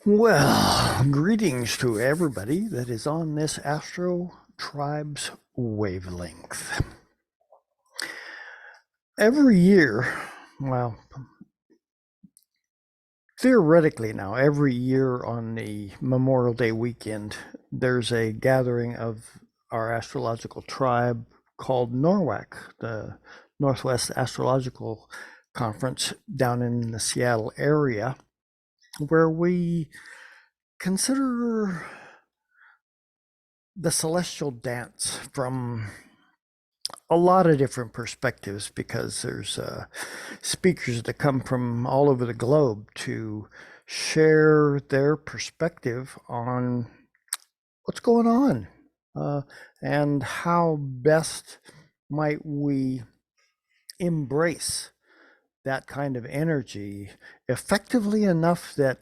Well, greetings to everybody that is on this Astro Tribe's wavelength. Every year, well, theoretically now, every year on the Memorial Day weekend, there's a gathering of our astrological tribe called NORWAC, the Northwest Astrological Conference down in the Seattle area, where we consider the celestial dance from a lot of different perspectives because there's speakers that come from all over the globe to share their perspective on what's going on uh, and how best might we embrace that kind of energy effectively enough that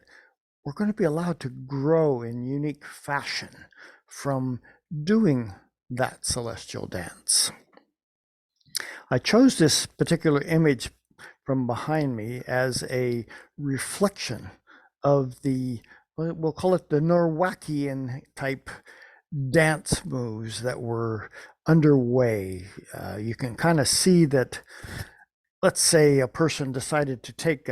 we're going to be allowed to grow in unique fashion from doing that celestial dance. I chose this particular image from behind me as a reflection of we'll call it the Norwakian type dance moves that were underway. You can kind of see that, let's say a person decided to take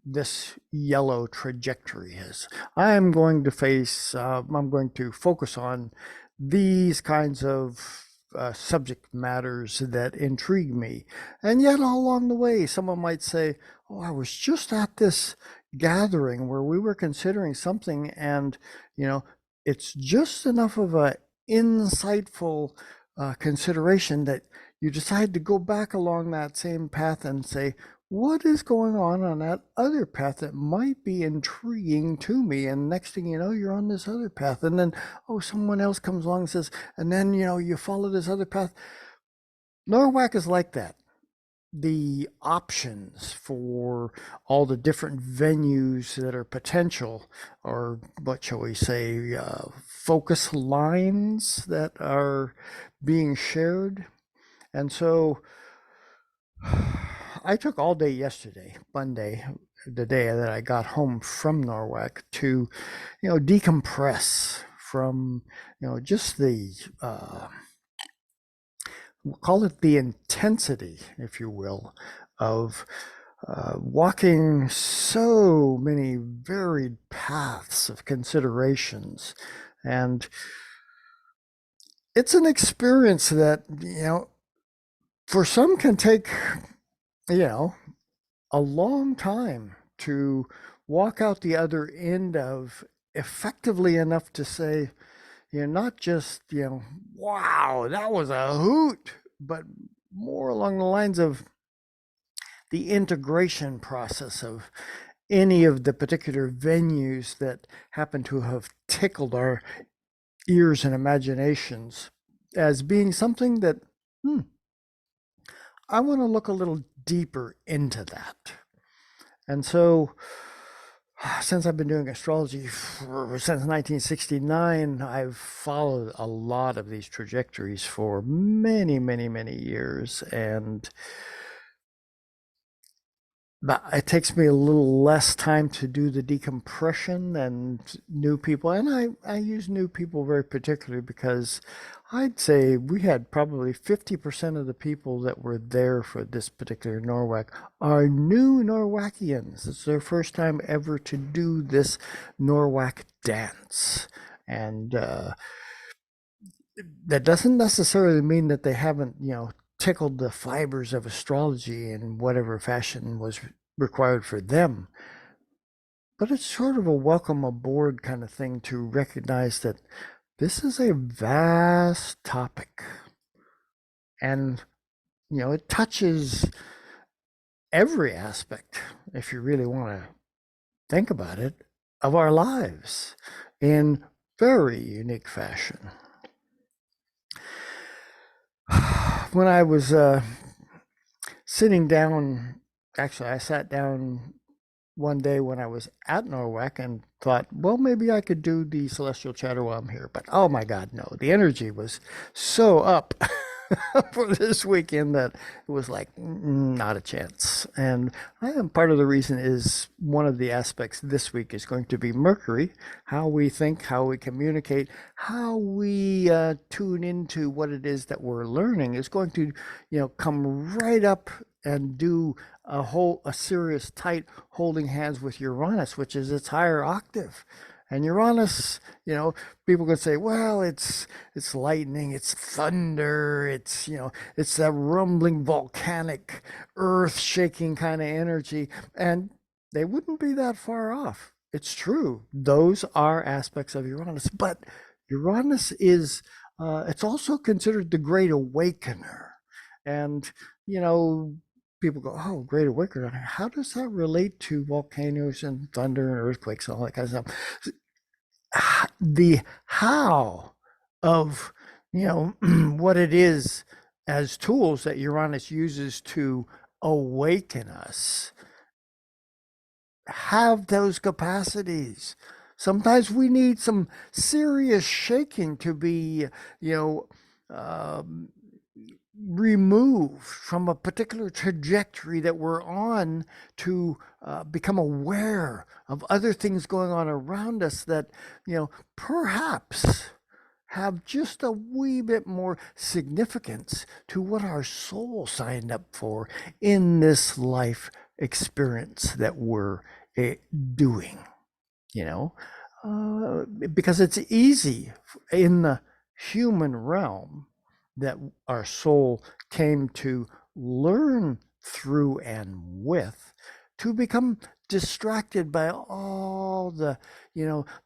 this yellow trajectory is I'm going to focus on these kinds of subject matters that intrigue me. And yet, all along the way, someone might say, oh, I was just at this gathering where we were considering something, and, it's just enough of a insightful consideration that you decide to go back along that same path and say, what is going on that other path that might be intriguing to me? And next thing you know, you're on this other path. And then, oh, someone else comes along and says, and then, you follow this other path. Norwalk is like that. The options for all the different venues that are potential, or what shall we say, focus lines that are being shared. And so I took all day yesterday, Monday, the day that I got home from Norwalk, to, decompress from, just we'll call it the intensity, if you will, of walking so many varied paths of considerations. And it's an experience that, for some can take, a long time to walk out the other end of effectively enough to say, not just, wow, that was a hoot, but more along the lines of the integration process of any of the particular venues that happen to have tickled our ears and imaginations as being something that, I want to look a little deeper into that. And so, since I've been doing astrology since 1969, I've followed a lot of these trajectories for many, many, many years. And it takes me a little less time to do the decompression than new people. And I use new people very particularly because I'd say we had probably 50% of the people that were there for this particular Norwalk are new Norwakians. It's their first time ever to do this Norwalk dance. And that doesn't necessarily mean that they haven't, tickled the fibers of astrology in whatever fashion was required for them. But it's sort of a welcome aboard kind of thing to recognize that this is a vast topic. And, it touches every aspect, if you really want to think about it, of our lives in very unique fashion. When I was sitting down, actually, I sat down one day when I was at Norwalk and thought, well, maybe I could do the celestial chatter while I'm here. But oh my God, no, the energy was so up for this weekend that it was like not a chance. And I am part of the reason is one of the aspects this week is going to be Mercury, how we think, how we communicate, how we tune into what it is that we're learning is going to, come right up and do a serious tight holding hands with Uranus, which is its higher octave. And Uranus, people could say, well, it's lightning, it's thunder, it's that rumbling volcanic, earth-shaking kind of energy, and they wouldn't be that far off. It's true. Those are aspects of Uranus, but Uranus is it's also considered the great awakener. And, you know, people go, oh, great awakener. How does that relate to volcanoes and thunder and earthquakes and all that kind of stuff? The how of what it is as tools that Uranus uses to awaken us have those capacities. Sometimes we need some serious shaking to be, removed from a particular trajectory that we're on to become aware of other things going on around us that, perhaps have just a wee bit more significance to what our soul signed up for in this life experience that we're doing, you know, because it's easy in the human realm that our soul came to learn through and with to become distracted by all the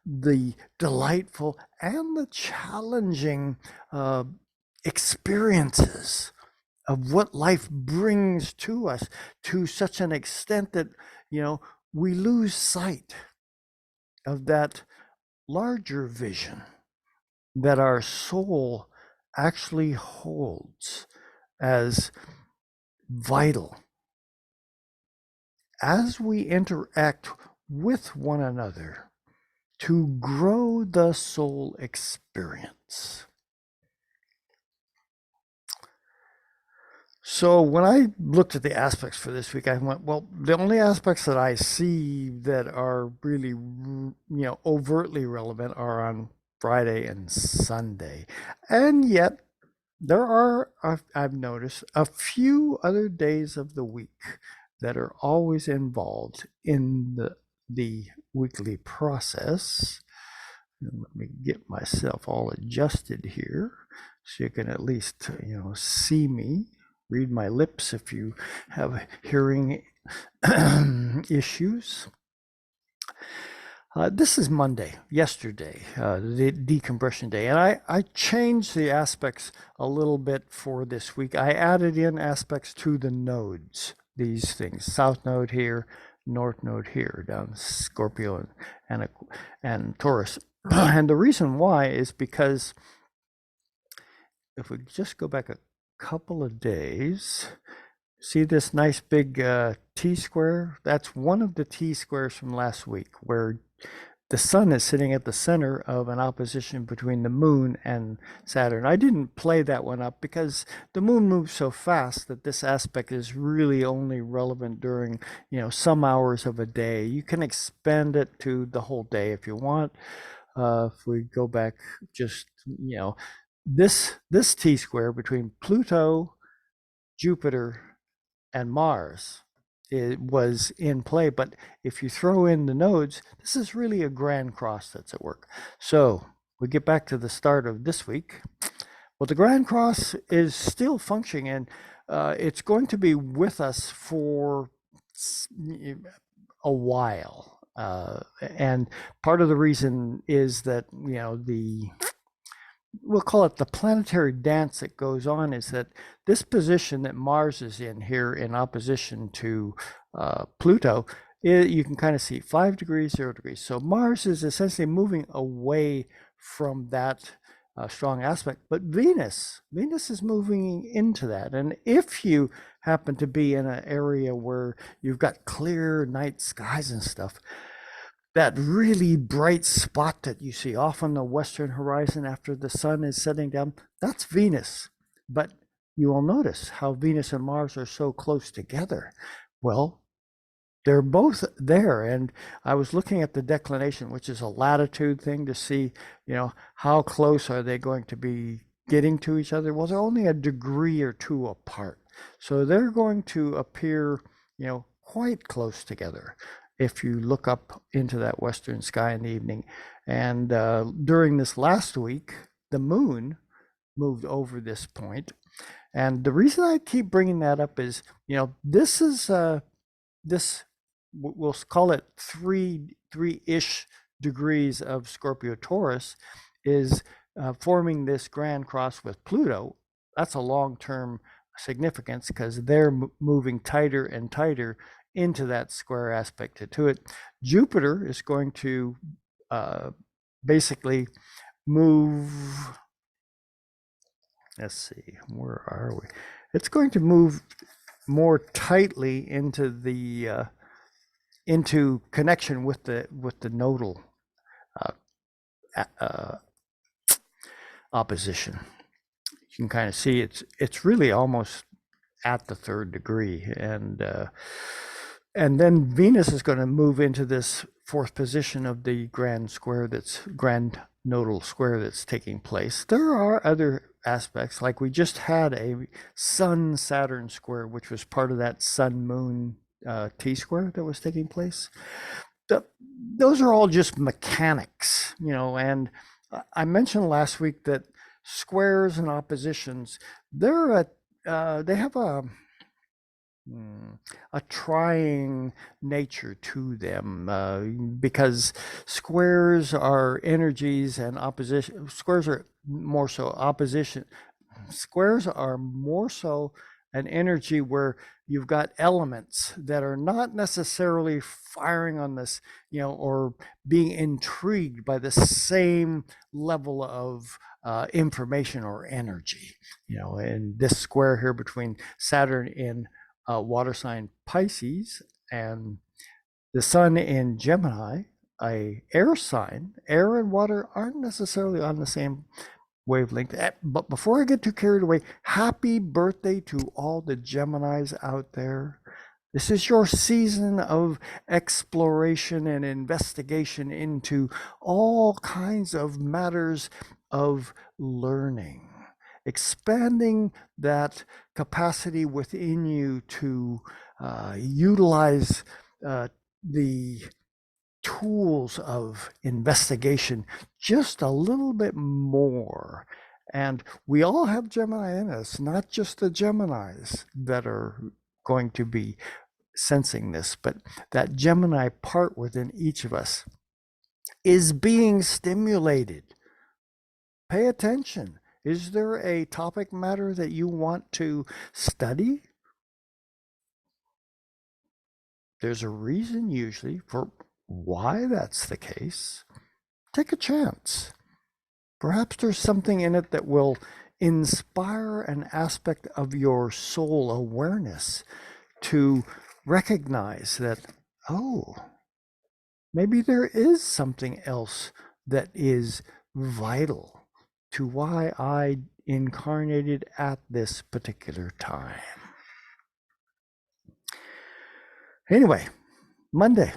the delightful and the challenging experiences of what life brings to us to such an extent that we lose sight of that larger vision that our soul actually holds as vital as we interact with one another to grow the soul experience. So when I looked at the aspects for this week, I went, well, the only aspects that I see that are really, overtly relevant are on Friday and Sunday. And yet there are, I've noticed, a few other days of the week that are always involved in the weekly process. And let me get myself all adjusted here so you can at least, see me. Read my lips if you have hearing issues. This is Monday, yesterday, the decompression day, and I changed the aspects a little bit for this week. I added in aspects to the nodes, these things, South Node here, North Node here, down Scorpio and Taurus. And the reason why is because if we just go back a couple of days, see this nice big T-square? That's one of the T-squares from last week where the sun is sitting at the center of an opposition between the moon and Saturn. I didn't play that one up because the moon moves so fast that this aspect is really only relevant during, some hours of a day. You can expand it to the whole day if you want. If we go back just, this T-square between Pluto, Jupiter, and Mars, it was in play. But if you throw in the nodes, this is really a grand cross that's at work. So we get back to the start of this week. Well, the grand cross is still functioning, and it's going to be with us for a while. And part of the reason is that, we'll call it the planetary dance that goes on is that this position that Mars is in here in opposition to Pluto, you can kind of see 5 degrees, 0 degrees. So Mars is essentially moving away from that strong aspect, but Venus is moving into that. And if you happen to be in an area where you've got clear night skies and stuff, that really bright spot that you see off on the western horizon after the sun is setting down, that's Venus. But you will notice how Venus and Mars are so close together. Well, they're both there. And I was looking at the declination, which is a latitude thing to see, how close are they going to be getting to each other? Well, they're only a degree or two apart. So they're going to appear, quite close together if you look up into that western sky in the evening. And during this last week, the moon moved over this point. And the reason I keep bringing that up is, this is this we'll call it three-ish degrees of Scorpio Taurus is forming this grand cross with Pluto. That's a long-term significance because they're moving tighter and tighter into that square aspect to it. Jupiter is going to basically move. Let's see, where are we? It's going to move more tightly into the into connection with the nodal opposition. You can kind of see it's really almost at the third degree, and then Venus is going to move into this fourth position of the grand nodal square that's taking place. There are other aspects, like we just had a Sun-Saturn square, which was part of that Sun-Moon T-square that was taking place. Those are all just mechanics, and I mentioned last week that squares and oppositions, they have a trying nature to them because squares are energies and opposition. Squares are more so opposition. Squares are more so an energy where you've got elements that are not necessarily firing on this, or being intrigued by the same level of information or energy, and this square here between Saturn in water sign Pisces and the sun in Gemini, a air sign. Air and water aren't necessarily on the same wavelength. But before I get too carried away, happy birthday to all the Geminis out there. This is your season of exploration and investigation into all kinds of matters of learning, expanding that capacity within you to utilize the tools of investigation just a little bit more. And we all have Gemini in us, not just the Geminis that are going to be sensing this, but that Gemini part within each of us is being stimulated. Pay attention. Is there a topic matter that you want to study? There's a reason usually for why that's the case. Take a chance. Perhaps there's something in it that will inspire an aspect of your soul awareness to recognize that, oh, maybe there is something else that is vital to why I incarnated at this particular time. Anyway, Monday.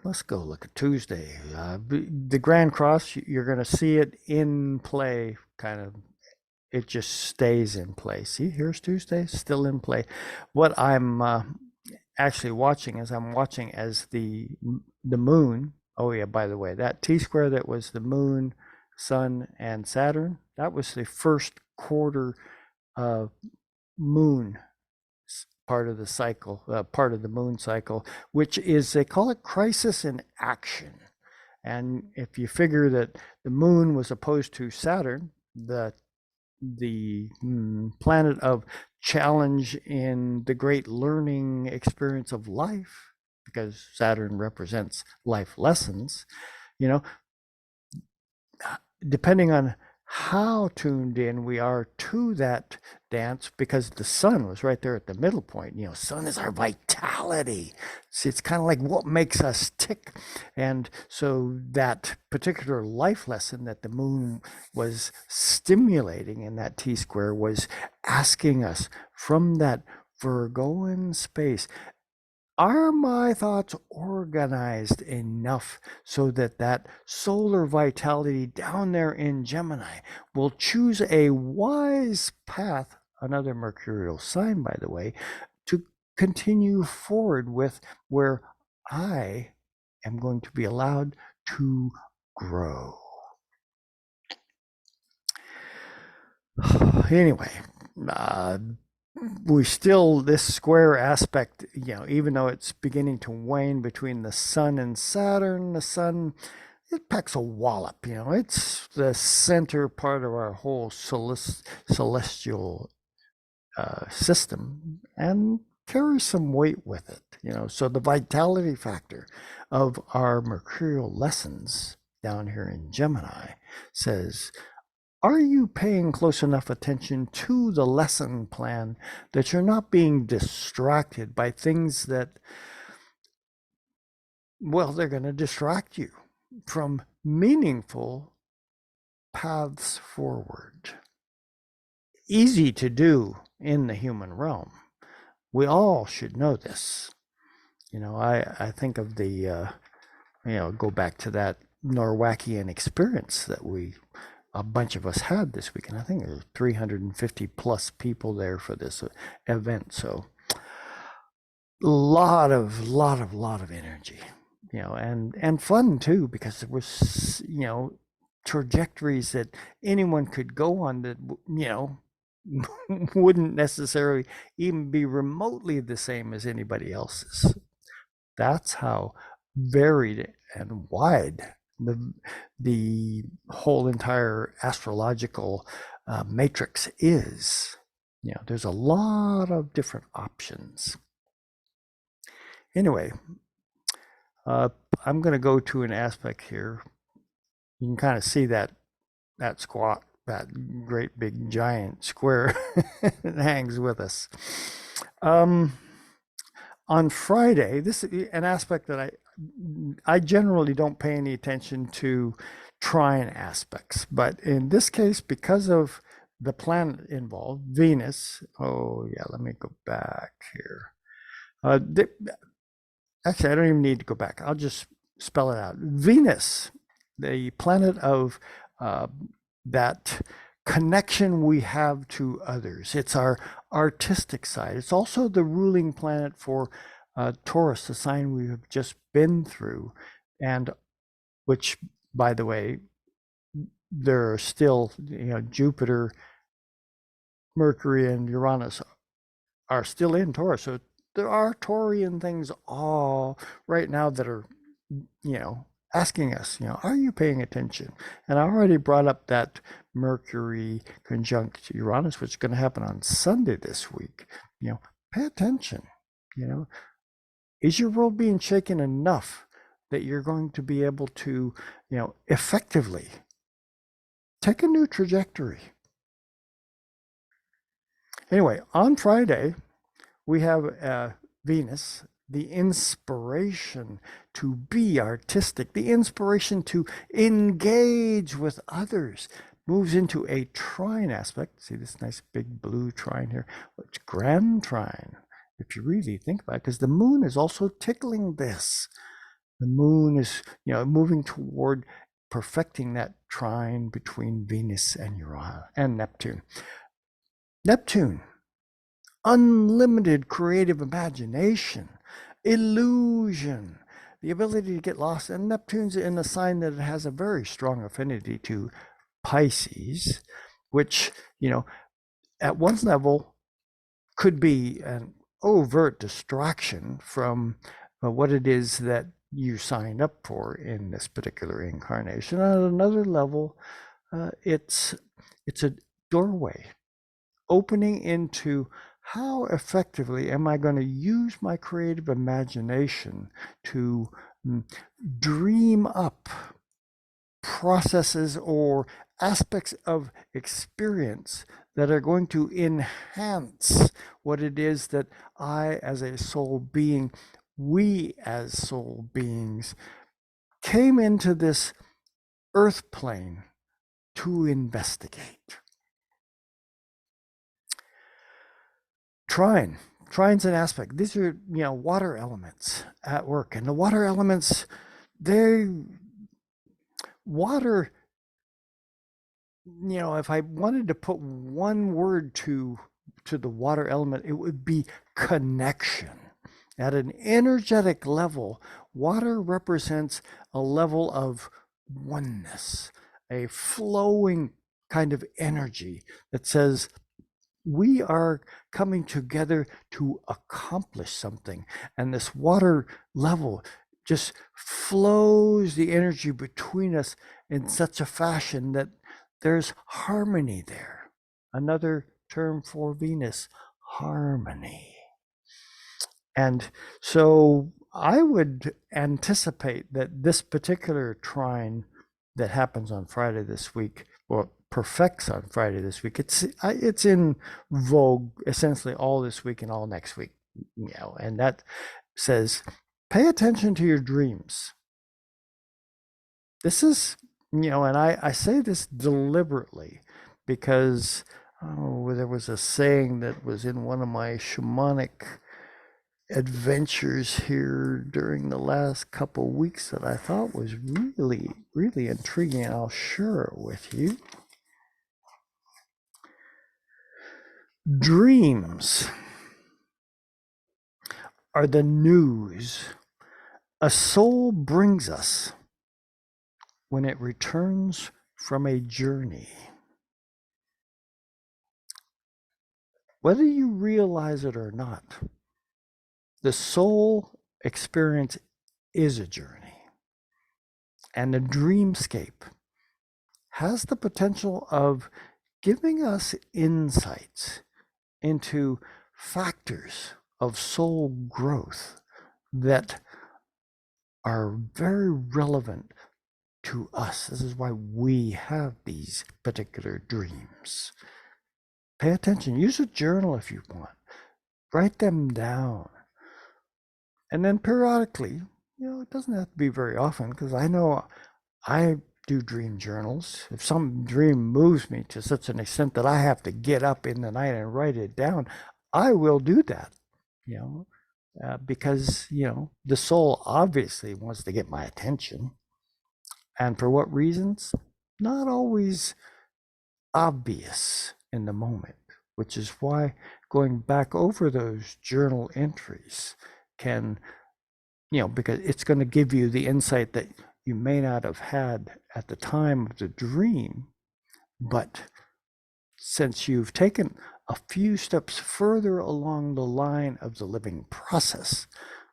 Let's go look at Tuesday. The Grand Cross, you're going to see it in play, kind of. It just stays in play. See, here's Tuesday, still in play. What I'm actually watching is as the moon. Oh yeah, by the way, that T-square that was the moon, sun, and Saturn, that was the first quarter moon part of the cycle, part of the moon cycle, which is, they call it crisis in action. And if you figure that the moon was opposed to Saturn, the planet of challenge in the great learning experience of life, because Saturn represents life lessons, depending on how tuned in we are to that dance, because the sun was right there at the middle point. Sun is our vitality. See, it's kind of like what makes us tick. And so that particular life lesson that the moon was stimulating in that T square was asking us from that Virgoan space, are my thoughts organized enough so that that solar vitality down there in Gemini will choose a wise path, another mercurial sign, by the way, to continue forward with, where I am going to be allowed to grow? Anyway, we still, this square aspect, even though it's beginning to wane between the sun and Saturn, the sun, it packs a wallop. It's the center part of our whole celestial system, and carries some weight with it. So the vitality factor of our mercurial lessons down here in Gemini says, are you paying close enough attention to the lesson plan that you're not being distracted by things that, well, they're going to distract you from meaningful paths forward? Easy to do in the human realm. We all should know this. I think of the, go back to that Norwachian experience that a bunch of us had this weekend. I think there were 350 plus people there for this event. So lot of energy, and fun too, because there was, trajectories that anyone could go on that, wouldn't necessarily even be remotely the same as anybody else's. That's how varied and wide the whole entire astrological matrix is. There's a lot of different options. Anyway, I'm going to go to an aspect here. You can kind of see that squat, that great big giant square that hangs with us. On Friday, this is an aspect that I generally don't pay any attention to trine aspects, but in this case, because of the planet involved, Venus. Oh yeah, let me go back here. Actually, I don't even need to go back. I'll just spell it out. Venus, the planet of that connection we have to others. It's our artistic side. It's also the ruling planet for Taurus, the sign we have just been through, and which, by the way, there are still, Jupiter, Mercury, and Uranus are still in Taurus. So there are Taurian things all right now that are, asking us, are you paying attention? And I already brought up that Mercury conjunct Uranus, which is going to happen on Sunday this week. Pay attention. Is your world being shaken enough that you're going to be able to, effectively take a new trajectory? Anyway, on Friday, we have Venus, the inspiration to be artistic, the inspiration to engage with others, moves into a trine aspect. See this nice big blue trine here? It's grand trine, if you really think about it, because the moon is also tickling this. The moon is, moving toward perfecting that trine between Venus and Uranus and Neptune. Neptune, unlimited creative imagination, illusion, the ability to get lost. And Neptune's in a sign that it has a very strong affinity to Pisces, which, at one level could be an overt distraction from what it is that you signed up for in this particular incarnation. At another level, it's a doorway opening into, how effectively am I going to use my creative imagination to dream up processes or aspects of experience that are going to enhance what it is that I, as a soul being, we as soul beings, came into this earth plane to investigate. Trine's an aspect. These are, water elements at work. And the water elements, water, if I wanted to put one word to the water element, it would be connection. At an energetic level, water represents a level of oneness, a flowing kind of energy that says, we are coming together to accomplish something. And this water level just flows the energy between us in such a fashion that there's harmony there. Another term for Venus, harmony. And so I would anticipate that this particular trine that happens on Friday this week, or perfects on Friday this week, it's in vogue essentially all this week and all next week, and that says, pay attention to your dreams. This is, and I say this deliberately because there was a saying that was in one of my shamanic adventures here during the last couple weeks that I thought was really, really intriguing. I'll share it with you. Dreams are the news a soul brings us when it returns from a journey. Whether you realize it or not, the soul experience is a journey. And the dreamscape has the potential of giving us insights into factors of soul growth that are very relevant to us. This is why we have these particular dreams. Pay attention. Use a journal if you want. Write them down. And then periodically, it doesn't have to be very often, because I know I do dream journals. If some dream moves me to such an extent that I have to get up in the night and write it down, I will do that, because, the soul obviously wants to get my attention. And for what reasons? Not always obvious in the moment, which is why going back over those journal entries can, because it's going to give you the insight that you may not have had at the time of the dream, but since you've taken a few steps further along the line of the living process,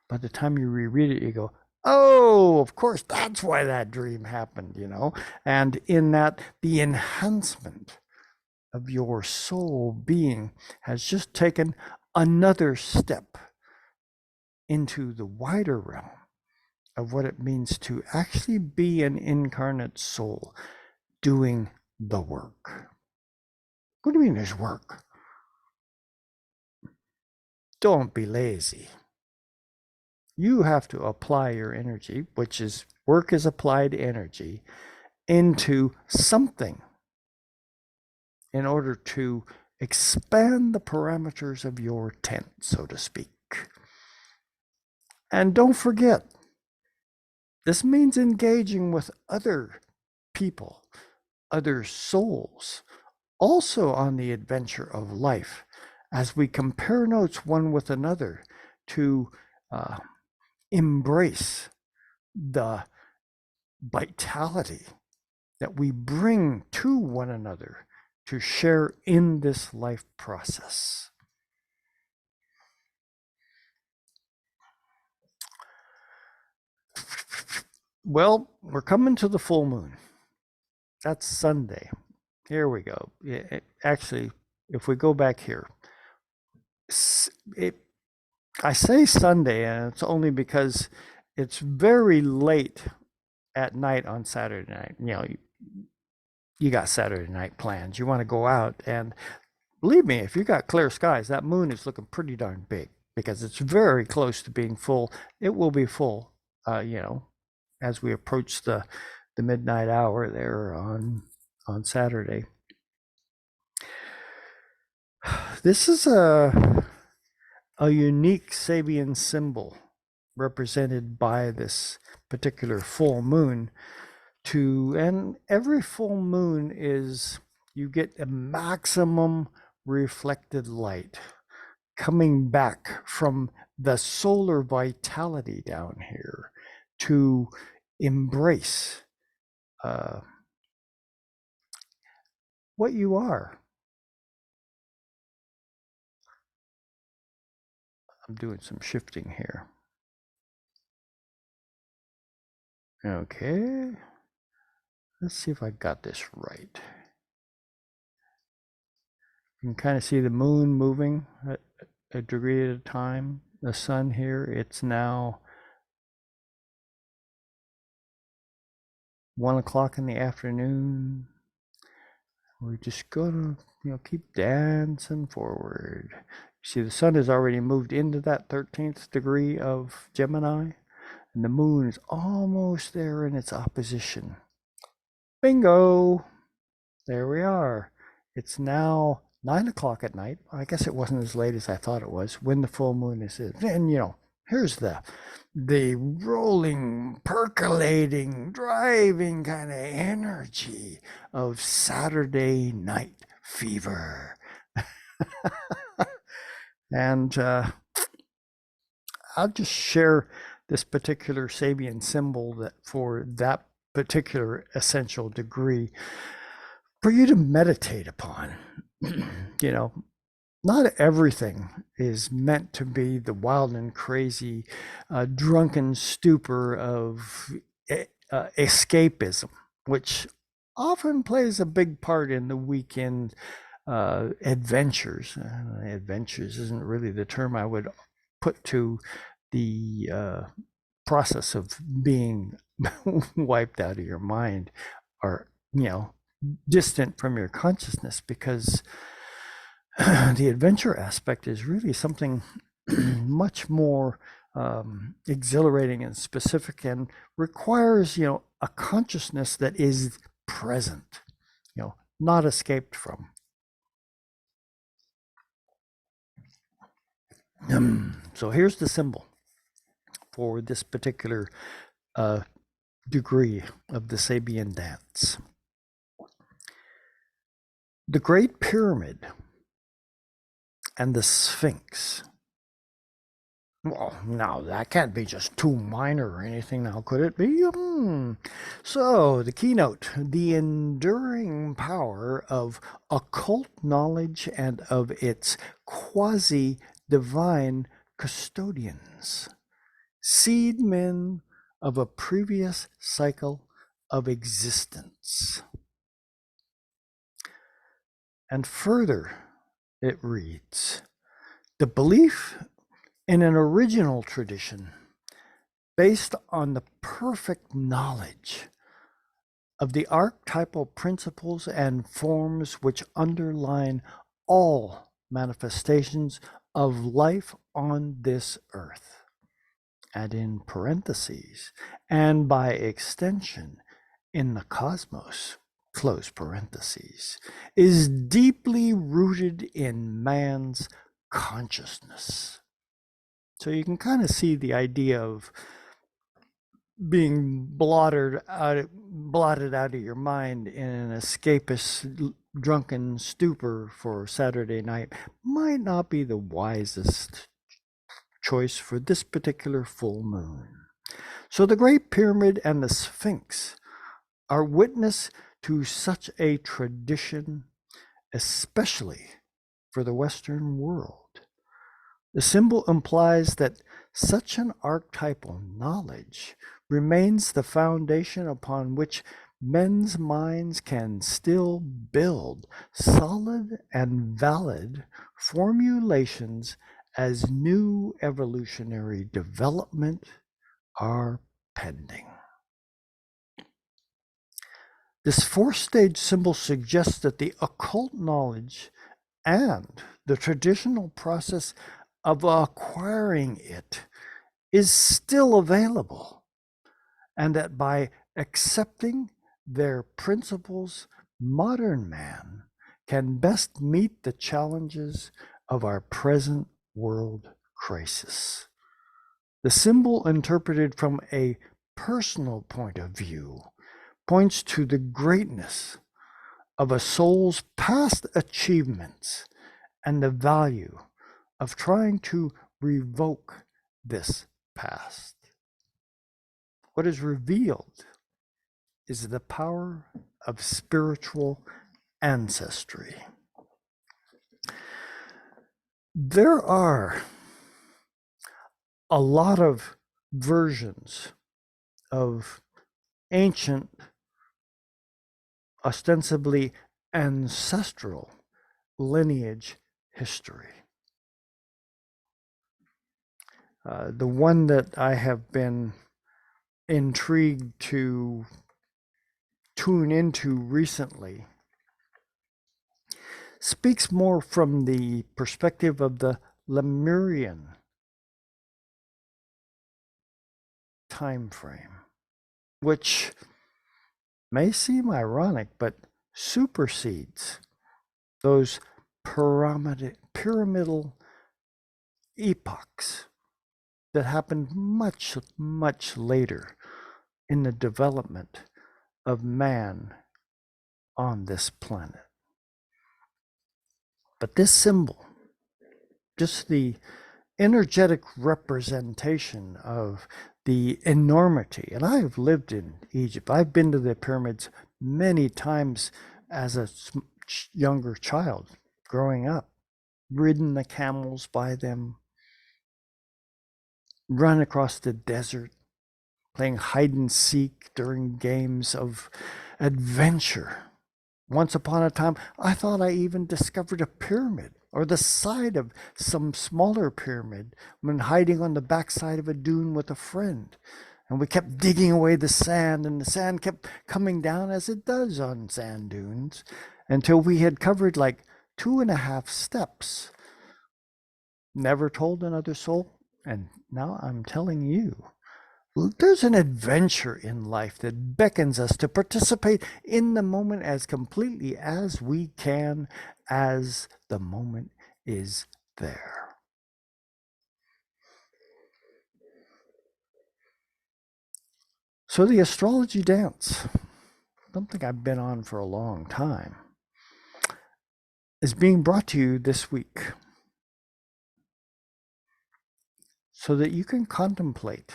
by the time you reread it, you go, oh, of course, that's why that dream happened, and in that, the enhancement of your soul being has just taken another step into the wider realm of what it means to actually be an incarnate soul doing the work. What do you mean there's work? Don't be lazy. You have to apply your energy, which is work is applied energy, into something in order to expand the parameters of your tent, so to speak. And don't forget, this means engaging with other people, other souls, also on the adventure of life, as we compare notes one with another to embrace the vitality that we bring to one another to share in this life process. Well, we're coming to the full moon. That's Sunday. Here we go. Actually, if we go back here, I say Sunday, and it's only because it's very late at night on Saturday night. you got Saturday night plans. You want to go out, and believe me, if you got clear skies, that moon is looking pretty darn big because it's very close to being full. It will be full, you know, as we approach the midnight hour there on Saturday. This is a unique Sabian symbol represented by this particular full moon and every full moon is you get a maximum reflected light coming back from the solar vitality down here to embrace uh, what you are. I'm doing some shifting here. Okay, let's see if I got this right. You can kind of see the moon moving at a degree at a time. The sun here, it's now 1 o'clock in the afternoon. We're just gonna, keep dancing forward. See, the sun has already moved into that 13th degree of Gemini, and the moon is almost there in its opposition. Bingo! There we are. It's now 9 o'clock at night. I guess it wasn't as late as I thought it was when the full moon is in. And here's the rolling, percolating, driving kind of energy of Saturday night fever. And I'll just share this particular Sabian symbol that for that particular essential degree for you to meditate upon. Not everything is meant to be the wild and crazy, drunken stupor of escapism, which often plays a big part in the weekend adventures. Adventures isn't really the term I would put to the process of being wiped out of your mind or, distant from your consciousness, because the adventure aspect is really something much more exhilarating and specific and requires, a consciousness that is present, not escaped from. So here's the symbol for this particular degree of the Sabian dance. The Great Pyramid and the Sphinx. Well, now that can't be just too minor or anything now, could it be? So, the keynote, the enduring power of occult knowledge and of its quasi-divine custodians, seedmen of a previous cycle of existence. And further, it reads, the belief in an original tradition based on the perfect knowledge of the archetypal principles and forms which underline all manifestations of life on this earth, and in parentheses, and by extension in the cosmos, close parentheses, is deeply rooted in man's consciousness. So you can kind of see the idea of being blotted out of your mind in an escapist drunken stupor for Saturday night might not be the wisest choice for this particular full moon. So the Great Pyramid and the Sphinx are witness to such a tradition, especially for the Western world. The symbol implies that such an archetypal knowledge remains the foundation upon which men's minds can still build solid and valid formulations as new evolutionary development are pending. This fourth stage symbol suggests that the occult knowledge and the traditional process of acquiring it is still available, and that by accepting their principles, modern man can best meet the challenges of our present world crisis. The symbol, interpreted from a personal point of view, points to the greatness of a soul's past achievements and the value of trying to revoke this past. What is revealed is the power of spiritual ancestry. There are a lot of versions of ancient, ostensibly ancestral lineage history. The one that I have been intrigued to tune into recently speaks more from the perspective of the Lemurian time frame, which may seem ironic, but supersedes those pyramidal epochs that happened much, much later in the development of man on this planet. But this symbol, just the energetic representation of the enormity, and I have lived in Egypt. I've been to the pyramids many times as a younger child, growing up, ridden the camels by them, run across the desert, playing hide and seek during games of adventure. Once upon a time, I thought I even discovered a pyramid or the side of some smaller pyramid when hiding on the backside of a dune with a friend. And we kept digging away the sand, and the sand kept coming down as it does on sand dunes until we had covered like 2.5 steps. Never told another soul, and now I'm telling you. There's an adventure in life that beckons us to participate in the moment as completely as we can, as the moment is there. So the astrology dance, something I've been on for a long time, is being brought to you this week so that you can contemplate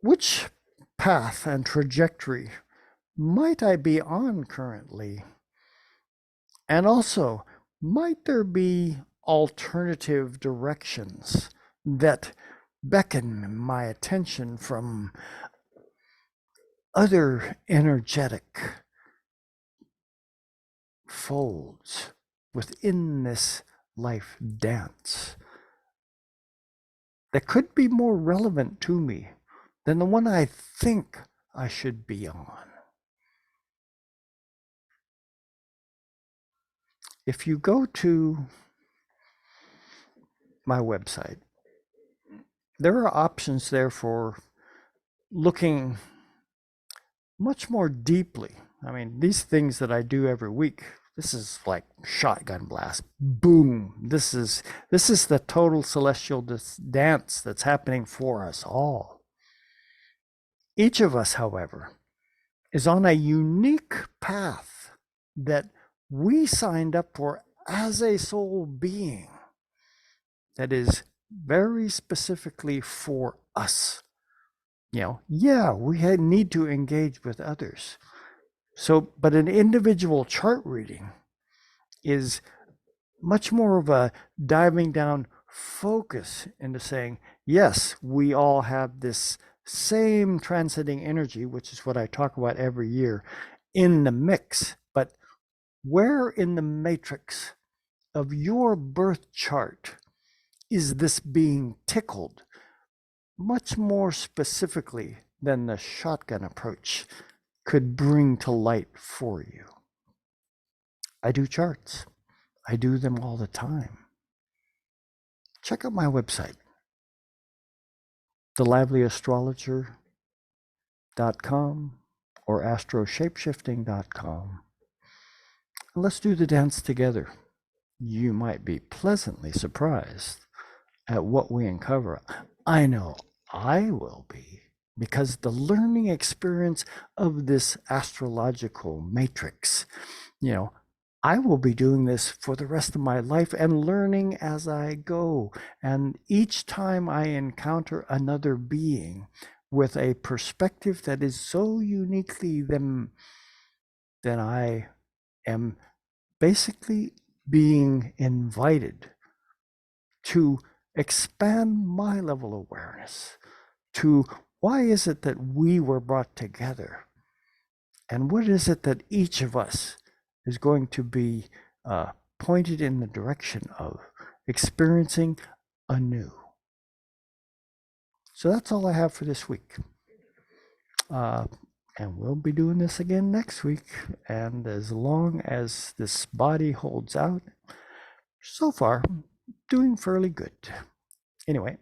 which path and trajectory might I be on currently? And also, might there be alternative directions that beckon my attention from other energetic folds within this life dance that could be more relevant to me than the one I think I should be on? If you go to my website, there are options there for looking much more deeply. I mean, these things that I do every week, this is like shotgun blast, boom. This is the total celestial dance that's happening for us all. Each of us, however, is on a unique path that we signed up for as a soul being that is very specifically for us. Yeah, we need to engage with others. So, but an individual chart reading is much more of a diving down focus into saying, yes, we all have this same transcending energy, which is what I talk about every year, in the mix. But where in the matrix of your birth chart is this being tickled much more specifically than the shotgun approach could bring to light for you. I do charts. I do them all the time. Check out my website, thelively.astrologer.com or astroshapeshifting.com. Let's do the dance together. You might be pleasantly surprised at what we uncover. I know I will be, because the learning experience of this astrological matrix, I will be doing this for the rest of my life and learning as I go. And each time I encounter another being with a perspective that is so uniquely them, then I am basically being invited to expand my level of awareness to why is it that we were brought together, and what is it that each of us is going to be pointed in the direction of experiencing anew. So that's all I have for this week. And we'll be doing this again next week. And as long as this body holds out, so far, doing fairly good. Anyway,